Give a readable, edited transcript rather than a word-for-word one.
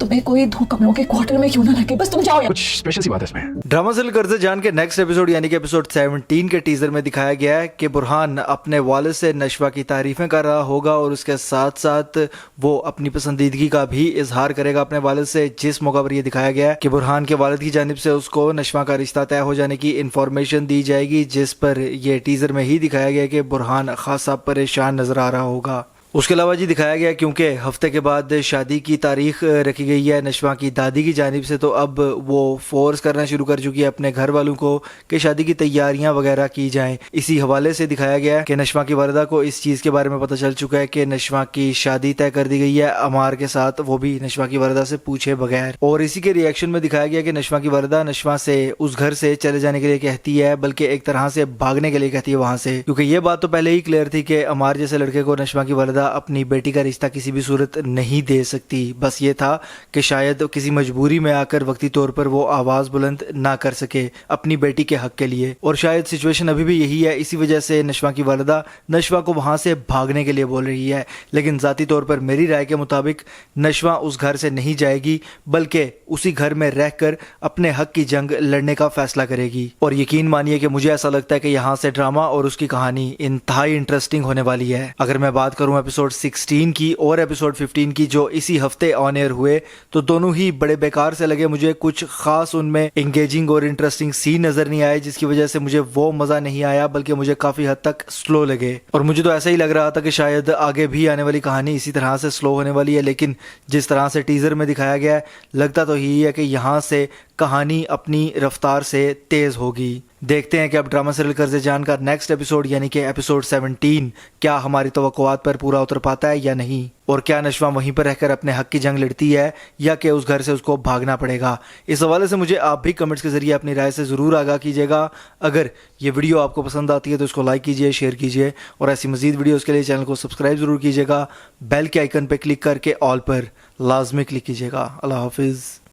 तुम्हें कोई 2 कमरों के क्वार्टर में क्यों ना लगे, बस तुम जाओ यहाँ। कुछ स्पेशल सी बात है इसमें। ड्रामा सीरियल कर्ज़े जान के नेक्स्ट एपिसोड यानी कि एपिसोड 17 के टीजर में दिखाया गया है कि बुरहान अपने वालिद से नशवा की तारीफें कर रहा होगा और उसके साथ साथ वो अपनी पसंदीदगी का भी इजहार करेगा अपने वालिद से। जिस मौका पर यह दिखाया गया है कि बुरहान के वालिद की जानिब से उसको नशवा का रिश्ता तय हो जाने की इंफॉर्मेशन दी जाएगी, जिस पर यह टीजर में ही दिखाया गया कि बुरहान खासा परेशान नजर आ रहा होगा। उसके अलावा जी दिखाया गया क्योंकि हफ्ते के बाद शादी की तारीख रखी गई है नशवा की दादी की जानिब से, तो अब वो फोर्स करना शुरू कर चुकी है अपने घर वालों को कि शादी की तैयारियां वगैरह की जाएं। इसी हवाले से दिखाया गया कि नशवा की वालिदा को इस चीज़ के बारे में पता चल चुका है कि नशवा की शादी तय कर दी गई है अमार के साथ, वो भी नशवा की वालिदा से पूछे बगैर। और इसी के रिएक्शन में दिखाया गया कि नशवा की वालिदा नशवा से उस घर से चले जाने के लिए कहती है, बल्कि एक तरह से भागने के लिए कहती है वहां से, क्योंकि ये बात तो पहले ही क्लियर थी कि अमार जैसे लड़के को नशवा की वालिदा अपनी बेटी का रिश्ता किसी भी सूरत नहीं दे सकती। बस ये था कि शायद किसी मजबूरी में आकर वक्ती तौर पर वो आवाज बुलंद ना कर सके अपनी बेटी के हक के लिए, और शायद सिचुएशन अभी भी यही है। इसी वजह से नशवा की वालिदा नशवा को वहां से भागने के लिए बोल रही है। लेकिन जाती तौर पर मेरी राय के मुताबिक नशवा उस घर से नहीं जाएगी, बल्कि उसी घर में रहकर अपने हक की जंग लड़ने का फैसला करेगी। और यकीन मानिए कि मुझे ऐसा लगता है कि यहाँ से ड्रामा और उसकी कहानी इंतहाई इंटरेस्टिंग होने वाली है। अगर मैं बात करूं एपिसोड 16 की और एपिसोड 15 की जो इसी हफ्ते ऑन एयर हुए, तो दोनों ही बड़े बेकार से लगे मुझे। कुछ खास उनमें एंगेजिंग और इंटरेस्टिंग सीन नजर नहीं आए, जिसकी वजह से मुझे वो मजा नहीं आया, बल्कि मुझे काफी हद तक स्लो लगे। और मुझे तो ऐसा ही लग रहा था कि शायद आगे भी आने वाली कहानी इसी तरह से स्लो होने वाली है, लेकिन जिस तरह से टीजर में दिखाया गया है, लगता तो यही है कि यहाँ से कहानी अपनी रफ्तार से तेज होगी। देखते हैं कि अब ड्रामा सीरियल कर्ज़े जान का नेक्स्ट एपिसोड यानी कि एपिसोड 17 क्या हमारी तवक्कुआत पर पूरा उतर पाता है या नहीं, और क्या नशवा वहीं पर रहकर अपने हक की जंग लड़ती है या कि उस घर से उसको भागना पड़ेगा। इस हवाले से मुझे आप भी कमेंट्स के जरिए अपनी राय से ज़रूर आगाह कीजिएगा। अगर ये वीडियो आपको पसंद आती है तो इसको लाइक कीजिए, शेयर कीजिए, और ऐसी मज़ीद वीडियोज़ के लिए चैनल को सब्सक्राइब ज़रूर कीजिएगा। बेल के आइकन पर क्लिक करके ऑल पर लाजमी क्लिक कीजिएगा। अल्लाह हाफिज़।